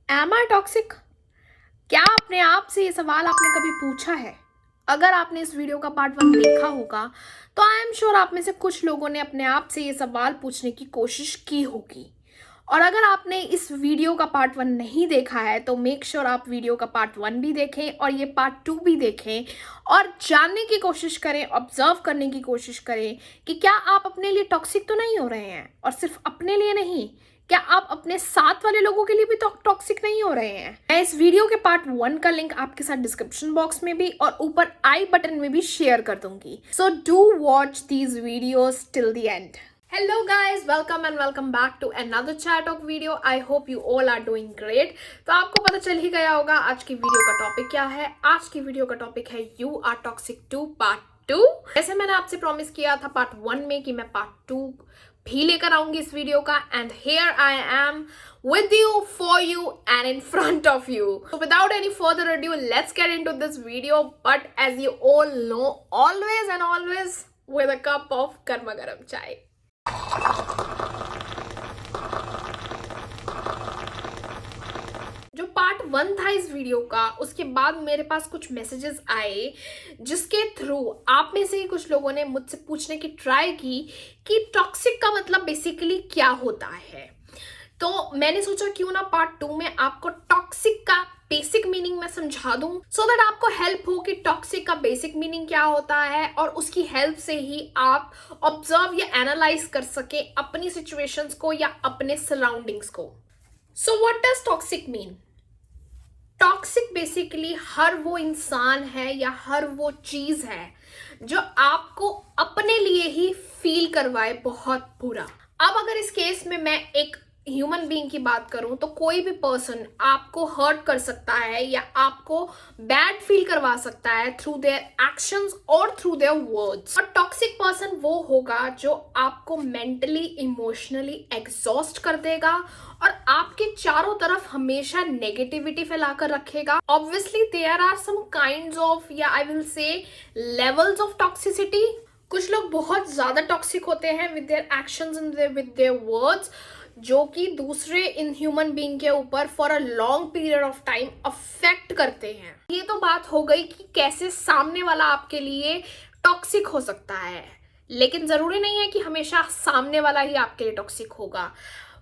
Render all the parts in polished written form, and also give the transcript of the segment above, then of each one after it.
M आई toxic? क्या अपने आप से ये सवाल आपने कभी पूछा है? अगर आपने इस वीडियो का पार्ट 1 देखा होगा तो आई एम श्योर आप में से कुछ लोगों ने अपने आप से ये सवाल पूछने की कोशिश की होगी। और अगर आपने इस वीडियो का पार्ट 1 नहीं देखा है तो मेक श्योर आप वीडियो का पार्ट 1 भी देखें और ये पार्ट 2 भी देखें और जानने की कोशिश करें, ऑब्जर्व करने की कोशिश करें कि क्या आप अपने लिए टॉक्सिक तो नहीं हो रहे हैं। और सिर्फ अपने लिए नहीं, क्या आप अपने साथ वाले लोगों के लिए भी टॉक्सिक नहीं हो रहे हैं। मैं इस वीडियो के पार्ट 1 का लिंक आपके साथ डिस्क्रिप्शन बॉक्स में भी और ऊपर आई बटन में भी शेयर कर दूंगी। So do watch these videos till the end. Hello guys, welcome and welcome back to another Chat Talk video. I hope you all are doing great. तो आपको पता चल ही गया होगा आज की वीडियो का टॉपिक क्या है। आज की वीडियो का टॉपिक है You Are Toxic 2 पार्ट 2। जैसे मैंने आपसे प्रॉमिस किया था पार्ट 1 में कि मैं पार्ट 2 भी लेकर आऊंगी इस वीडियो का, and here I am with you, for you and in front of you. So without any further ado, let's get into this video. But as you all know, always and always with a cup of garma garam chai. जो part 1 था इस video का, उसके बाद मेरे पास कुछ messages आए जिसके थ्रू आप में से ही कुछ लोगों ने मुझसे पूछने की ट्राई की कि टॉक्सिक का मतलब बेसिकली क्या होता है। तो मैंने सोचा क्यों ना पार्ट 2 में आपको टॉक्सिक का बेसिक मीनिंग मैं समझा दूं, सो दैट आपको हेल्प हो कि टॉक्सिक का बेसिक मीनिंग क्या होता है और उसकी हेल्प से ही आप ऑब्जर्व या एनालाइज कर सके अपनी सिचुएशंस को या अपने सराउंडिंग्स को। So what does toxic mean? Toxic basically हर वो इंसान है या हर वो चीज है जो आपको अपने लिए ही फील करवाए बहुत बुरा। अब अगर इस केस में मैं एक ह्यूमन बीइंग की बात करूं तो कोई भी पर्सन आपको हर्ट कर सकता है या आपको बैड फील करवा सकता है थ्रू देयर एक्शंस और थ्रू देयर वर्ड्स। और टॉक्सिक पर्सन वो होगा जो आपको मेंटली इमोशनली एग्जॉस्ट कर देगा और आपके चारों तरफ हमेशा नेगेटिविटी फैलाकर रखेगा। Obviously there are some kinds of, या I will say levels of toxicity. कुछ लोग बहुत ज्यादा टॉक्सिक होते हैं with their actions and with their words, जो कि दूसरे इन ह्यूमन बीइंग के ऊपर for a long period of time affect करते हैं। ये तो बात हो गई कि कैसे सामने वाला आपके लिए टॉक्सिक हो सकता है, लेकिन जरूरी नहीं है कि हमेशा सामने वाला ही आपके लिए टॉक्सिक होगा।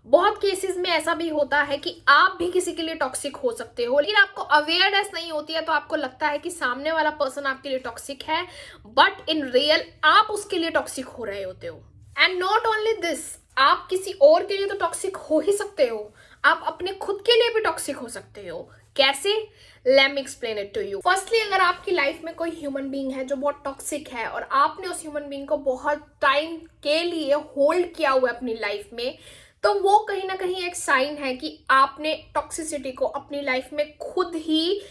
बहुत केसेस में ऐसा भी होता है कि आप भी किसी के लिए टॉक्सिक हो सकते हो, लेकिन आपको अवेयरनेस नहीं होती है, तो आपको लगता है कि सामने वाला पर्सन आपके लिए टॉक्सिक है, बट इन रियल आप उसके लिए टॉक्सिक हो रहे होते हो। एंड नॉट ओनली दिस, आप किसी और के लिए तो टॉक्सिक हो ही सकते हो, आप अपने खुद के लिए भी टॉक्सिक हो सकते हो। कैसे? Let me explain it to you. Firstly, अगर आपकी लाइफ में कोई ह्यूमन बीइंग है जो बहुत टॉक्सिक है और आपने उस ह्यूमन बीइंग को बहुत टाइम के लिए होल्ड किया हुआ है अपनी लाइफ में, तो वो कहीं ना कहीं एक साइन है कि आपने टॉक्सिसिटी को अपनी लाइफ में खुद ही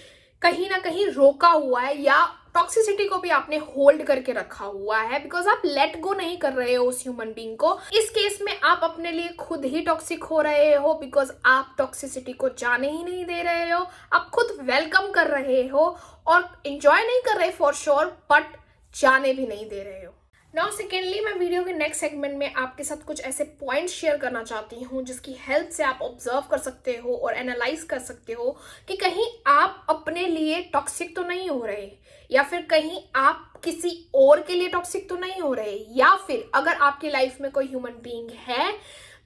कहीं ना कहीं रोका हुआ है, या टॉक्सिसिटी को भी आपने होल्ड करके रखा हुआ है, बिकॉज आप लेट गो नहीं कर रहे हो उस ह्यूमन बीइंग को। इस केस में आप अपने लिए खुद ही टॉक्सिक हो रहे हो, बिकॉज आप टॉक्सिसिटी को जाने ही नहीं दे रहे हो, आप खुद वेलकम कर रहे हो और एंजॉय नहीं कर रहे फॉर श्योर, बट जाने भी नहीं दे रहे हो। नाउ सेकेंडली, मैं वीडियो के नेक्स्ट सेगमेंट में आपके साथ कुछ ऐसे पॉइंट्स शेयर करना चाहती हूँ जिसकी हेल्प से आप ऑब्जर्व कर सकते हो और एनालाइज कर सकते हो कि कहीं आप अपने लिए टॉक्सिक तो नहीं हो रहे, या फिर कहीं आप किसी और के लिए टॉक्सिक तो नहीं हो रहे, या फिर अगर आपकी लाइफ में कोई ह्यूमन बीइंग है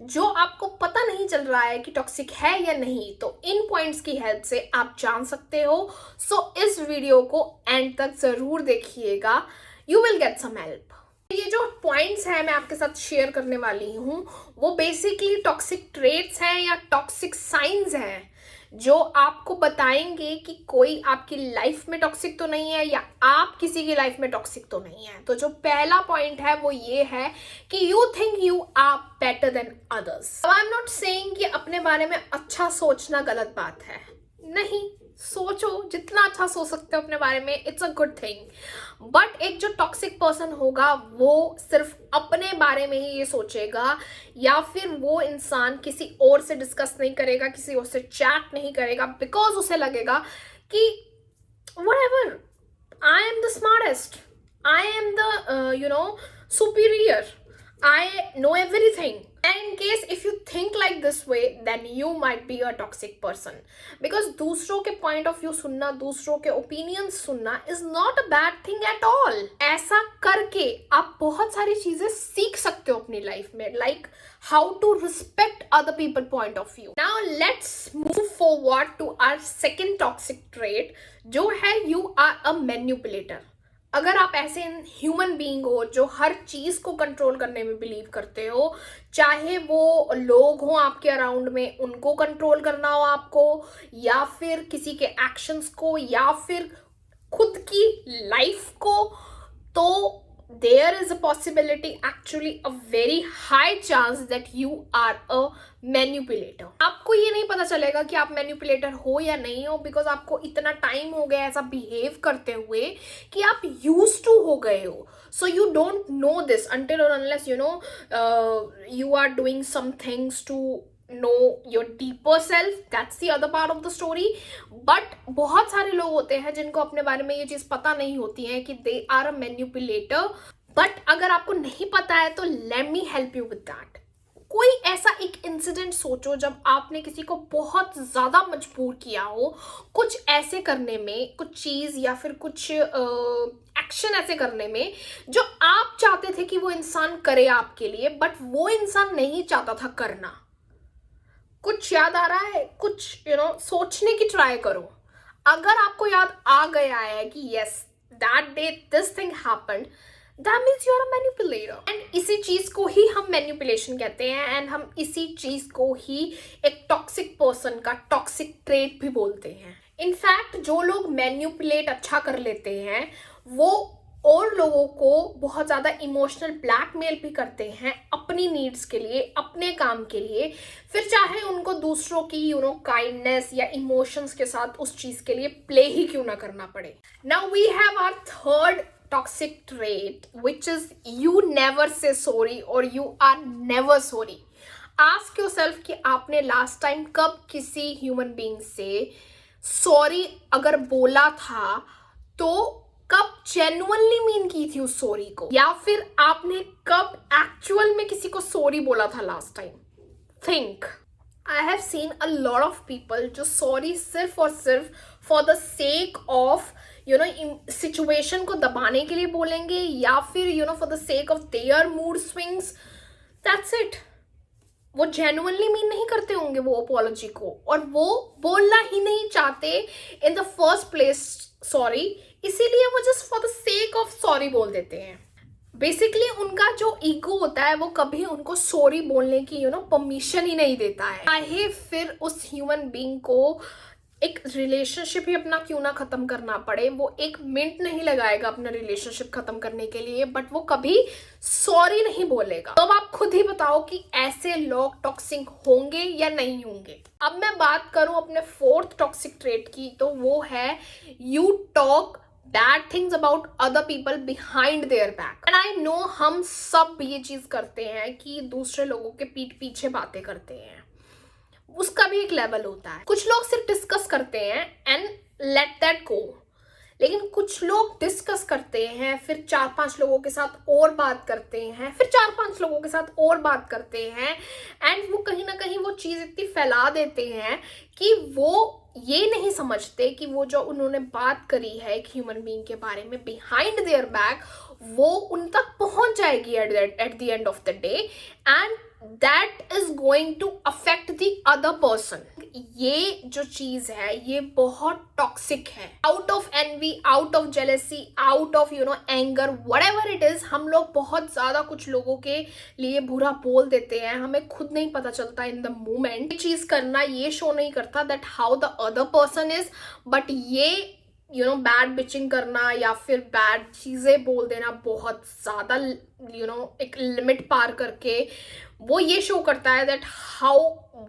जो आपको पता नहीं चल रहा है कि टॉक्सिक है या नहीं, तो इन पॉइंट्स की हेल्प से आप जान सकते हो। सो इस वीडियो को एंड तक जरूर देखिएगा, you will get some help. ये जो पॉइंट्स हैं मैं आपके साथ शेयर करने वाली हूँ वो बेसिकली टॉक्सिक ट्रेट्स हैं या टॉक्सिक साइंस हैं जो आपको बताएंगे कि कोई आपकी लाइफ में टॉक्सिक तो नहीं है या आप किसी की लाइफ में टॉक्सिक तो नहीं है। तो जो पहला पॉइंट है वो ये है कि you think you are better than others. I am not saying कि अपने बारे में अच्छा सोचना गलत बात है, नहीं, सोचो जितना अच्छा सोच सकते हो अपने बारे में, it's a good thing. But एक जो टॉक्सिक पर्सन होगा वो सिर्फ अपने बारे में ही ये सोचेगा, या फिर वो इंसान किसी और से डिस्कस नहीं करेगा, किसी और से चैट नहीं करेगा, बिकॉज उसे लगेगा कि whatever, I am the smartest, I am the superior, I know everything, And in case if you think like this way, then you might be a toxic person. Because दूसरों के point of view सुनना, दूसरों के opinions सुनना is not a bad thing at all. ऐसा करके आप बहुत सारी चीजें सीख सकते हो अपनी life में, like how to respect other people point of view. Now let's move forward to our second toxic trait, जो है you are a manipulator. अगर आप ऐसे ह्यूमन बीइंग हो जो हर चीज को कंट्रोल करने में बिलीव करते हो, चाहे वो लोग हों आपके अराउंड में, उनको कंट्रोल करना हो आपको, या फिर किसी के एक्शंस को, या फिर खुद की लाइफ को, तो there is a possibility, actually a very high chance that you are a manipulator. आपको ये नहीं पता चलेगा कि आप मैनिपुलेटर हो या नहीं हो, बिकॉज आपको इतना टाइम हो गया ऐसा बिहेव करते हुए कि आप यूज टू हो गए हो. So you don't know this until or unless you are doing some things to know your deeper self. That's the other part of the story. But बहुत सारे लोग होते हैं जिनको अपने बारे में ये चीज पता नहीं होती है कि they are a manipulator. But अगर आपको नहीं पता है तो let me help you with that. कोई ऐसा एक इंसिडेंट सोचो जब आपने किसी को बहुत ज्यादा मजबूर किया हो कुछ ऐसे करने में, कुछ चीज या फिर कुछ एक्शन ऐसे करने में जो आप चाहते थे कि वो इंसान करे आपके लिए, बट वो इंसान नहीं चाहता था करना. कुछ याद आ रहा है? कुछ सोचने की ट्राई करो. अगर आपको याद आ गया है कि yes that day this thing happened, that means you are a manipulator. And इसी चीज को ही हम मैनिपुलेशन कहते हैं, एंड हम इसी चीज को ही एक टॉक्सिक पर्सन का टॉक्सिक ट्रेट भी बोलते हैं. इनफैक्ट जो लोग मैनिपुलेट अच्छा कर लेते हैं वो और लोगों को बहुत ज़्यादा इमोशनल ब्लैकमेल भी करते हैं अपनी नीड्स के लिए, अपने काम के लिए, फिर चाहे उनको दूसरों की काइंडनेस या इमोशंस के साथ उस चीज़ के लिए प्ले ही क्यों ना करना पड़े. Now we have our third toxic trait which is you never say sorry or you are never sorry. Ask yourself कि आपने लास्ट टाइम कब किसी ह्यूमन बीइंग से सॉरी अगर बोला था तो कब जेन्युइनली मीन की थी उस सॉरी को, या फिर आपने कब एक्चुअल में किसी को सॉरी बोला था last time. Think. I have seen a lot of people जो सॉरी सिर्फ और सिर्फ for the sake of situation को दबाने के लिए बोलेंगे, या फिर for the sake of their mood swings. That's it. वो जेन्युइनली मीन नहीं करते होंगे वो अपॉलॉजी को, और वो बोलना ही नहीं चाहते in the first place sorry, इसीलिए वो just for the sake of sorry बोल देते हैं. बेसिकली उनका जो ईगो होता है वो कभी उनको सॉरी बोलने की परमिशन ही नहीं देता है. चाहे फिर उस ह्यूमन बीइंग को एक रिलेशनशिप ही अपना क्यों ना खत्म करना पड़े, वो एक मिनट नहीं लगाएगा अपना रिलेशनशिप खत्म करने के लिए, बट वो कभी सॉरी नहीं बोलेगा. तो अब आप खुद ही बताओ कि ऐसे लोग टॉक्सिक होंगे या नहीं होंगे. अब मैं बात करूं अपने फोर्थ टॉक्सिक ट्रेट की, तो वो है you talk bad things about other people behind there back. And I know हम सब ये चीज करते हैं कि दूसरे लोगों के पीठ पीछे बातें करते हैं. उसका भी एक लेवल होता है. कुछ लोग सिर्फ डिस्कस करते हैं एंड लेट दैट गो, लेकिन कुछ लोग डिस्कस करते हैं, फिर 4-5 लोगों के साथ और बात करते हैं, फिर 4-5 लोगों के साथ और बात करते हैं, एंड वो कहीं ना कहीं वो चीज़ इतनी फैला देते हैं कि वो ये नहीं समझते कि वो जो उन्होंने बात करी है एक ह्यूमन बीइंग के बारे में बिहाइंड देयर बैक, वो उन तक पहुंच जाएगी at the end of the day, and that is going to affect the other person. ये जो चीज है ये बहुत टॉक्सिक है. Out of envy, out of jealousy, out of anger, whatever it is, हम लोग बहुत ज्यादा कुछ लोगों के लिए बुरा बोल देते हैं, हमें खुद नहीं पता चलता इन द मोमेंट. ये चीज करना ये शो नहीं करता that how the other person is, but ये बैड बिचिंग करना या फिर बैड चीज़ें बोल देना बहुत ज़्यादा एक लिमिट पार करके, वो ये शो करता है that how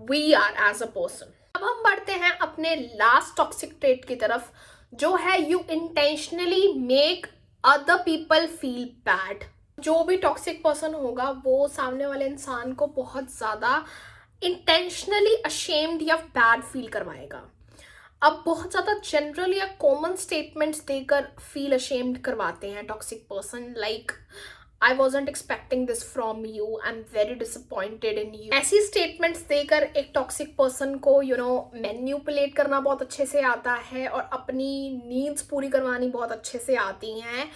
we are as a person. अब हम बढ़ते हैं अपने लास्ट टॉक्सिक ट्रेट की तरफ, जो है you intentionally make other people feel bad. जो भी टॉक्सिक पर्सन होगा वो सामने वाले इंसान को बहुत ज़्यादा इंटेंशनली अशेम्ड या बैड फील करवाएगा. अब बहुत ज़्यादा जनरल या कॉमन स्टेटमेंट्स देकर फील अशेम्ड करवाते हैं toxic person, like I wasn't expecting this from you, I am very disappointed in you. ऐसी स्टेटमेंट्स देकर एक टॉक्सिक पर्सन को मैन्युपुलेट करना बहुत अच्छे से आता है और अपनी नीड्स पूरी करवानी बहुत अच्छे से आती हैं।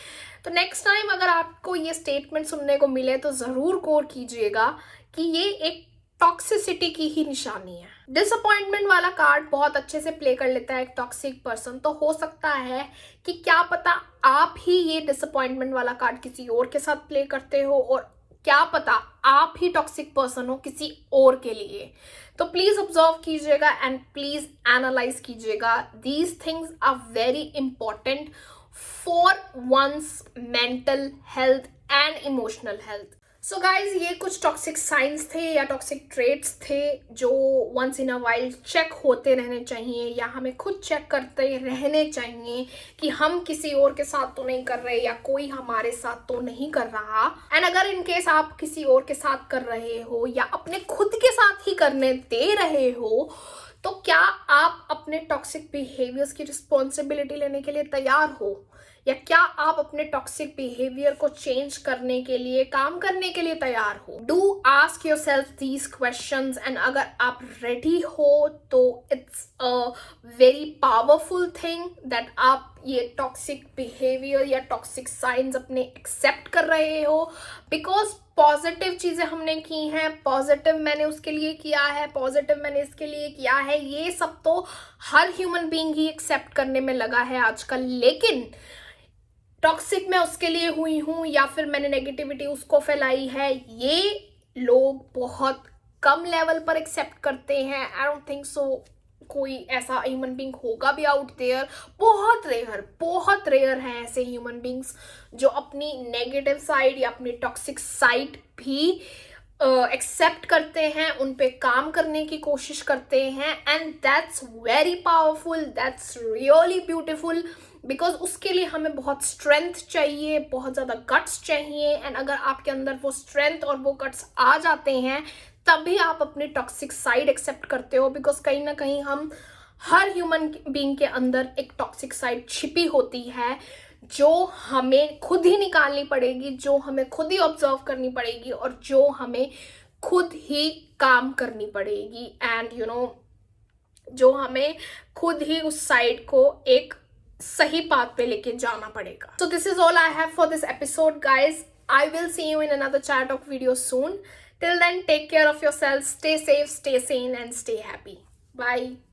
तो नेक्स्ट टाइम अगर आपको ये स्टेटमेंट सुनने को मिले तो ज़रूर गौर कीजिएगा कि ये एक टॉक्सिसिटी की ही निशानी है। डिसअपॉइंटमेंट वाला कार्ड बहुत अच्छे से प्ले कर लेता है एक टॉक्सिक पर्सन। तो हो सकता है कि क्या पता आप ही ये डिसअपॉइंटमेंट वाला कार्ड किसी और के साथ प्ले करते हो, और क्या पता आप ही टॉक्सिक पर्सन हो किसी और के लिए। तो प्लीज ऑब्जर्व कीजिएगा एंड प्लीज एनालाइज कीजिएगा। These things are very important for one's mental health and emotional health. So guys, ये कुछ टॉक्सिक साइंस थे या टॉक्सिक ट्रेट्स थे जो once in a while check होते रहने चाहिए, या हमें खुद चेक करते रहने चाहिए कि हम किसी और के साथ तो नहीं कर रहे या कोई हमारे साथ तो नहीं कर रहा। एंड अगर इन केस आप किसी और के साथ कर रहे हो या अपने खुद के साथ ही करने दे रहे हो, तो क्या आप अपने टॉक्सिक बिहेवियर्स की रिस्पॉन्सिबिलिटी लेने के लिए तैयार हो, या क्या आप अपने टॉक्सिक बिहेवियर को चेंज करने के लिए, काम करने के लिए तैयार हो? Do ask your self these questions, and अगर आप रेडी हो तो it's a very powerful thing that आप ये टॉक्सिक बिहेवियर या टॉक्सिक साइंस अपने एक्सेप्ट कर रहे हो। बिकॉज पॉजिटिव चीज़ें हमने की हैं, पॉजिटिव मैंने उसके लिए किया है, पॉजिटिव मैंने इसके लिए किया है, ये सब तो हर ह्यूमन बीइंग ही एक्सेप्ट करने में लगा है आजकल। लेकिन टॉक्सिक मैं उसके लिए हुई हूँ या फिर मैंने नेगेटिविटी उसको फैलाई है, ये लोग बहुत कम लेवल पर एक्सेप्ट करते हैं। आई डोंट थिंक सो कोई ऐसा ह्यूमन बीइंग होगा भी आउट देयर। बहुत रेयर हैं ऐसे ह्यूमन बीइंग्स जो अपनी नेगेटिव साइड या अपनी टॉक्सिक साइड भी एक्सेप्ट करते हैं, उन पे काम करने की कोशिश करते हैं। And that's very powerful, that's really beautiful, because उसके लिए हमें बहुत स्ट्रेंथ चाहिए, बहुत ज़्यादा गट्स चाहिए। एंड अगर आपके अंदर वो स्ट्रेंथ और वो गट्स आ जाते हैं तभी आप अपनी टॉक्सिक साइड एक्सेप्ट करते हो। बिकॉज कहीं ना कहीं हम हर ह्यूमन बीइंग के अंदर एक टॉक्सिक साइड छिपी होती है जो हमें खुद ही निकालनी पड़ेगी, जो हमें खुद ही ऑब्जर्व करनी पड़ेगी और जो हमें खुद ही काम करनी पड़ेगी। एंड जो हमें खुद ही उस साइड को एक सही पाथ पे लेके जाना पड़ेगा। So this is all I have for this episode, guys. I will see you in another Chat Talk video soon. Till then, take care of yourselves, stay safe, stay sane, and stay happy. Bye.